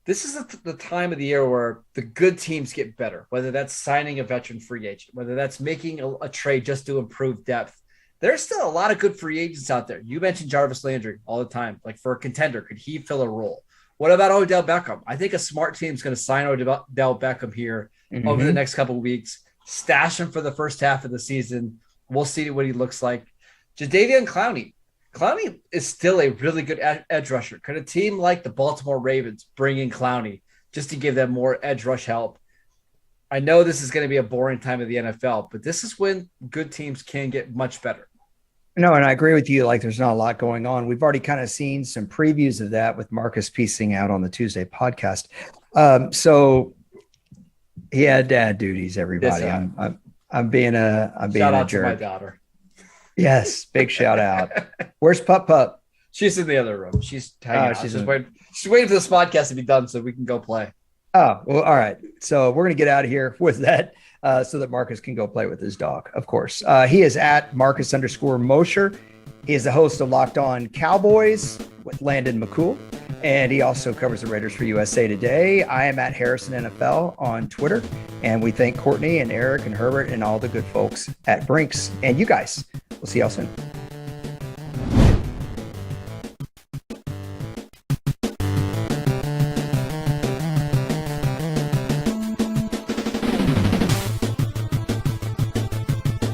this is the time of the year where the good teams get better, whether that's signing a veteran free agent, whether that's making a trade just to improve depth. There's still a lot of good free agents out there. You mentioned Jarvis Landry all the time. Like, for a contender, could he fill a role? What about Odell Beckham? I think a smart team is going to sign Odell Beckham here over the next couple of weeks, stash him for the first half of the season. We'll see what he looks like. Jadeveon Clowney. Clowney is still a really good edge rusher. Could a team like the Baltimore Ravens bring in Clowney just to give them more edge rush help? I know this is going to be a boring time of the NFL, but this is when good teams can get much better. No, and I agree with you. Like, there's not a lot going on. We've already kind of seen some previews of that with Marcus piecing out on the Tuesday podcast. So he had dad duties, everybody. Yes, I'm being a shout out jerk. To my daughter. Yes, big shout out. Where's Pup? She's in the other room. She's hanging out. She's waiting for this podcast to be done so we can go play. Oh, well, all right. So we're going to get out of here with that so that Marcus can go play with his dog, of course. He is at Marcus_Mosher. He is the host of Locked On Cowboys with Landon McCool, and he also covers the Raiders for USA Today. I am at Harrison NFL on Twitter, and we thank Courtney and Eric and Herbert and all the good folks at Brinks. And you guys, we'll see y'all soon.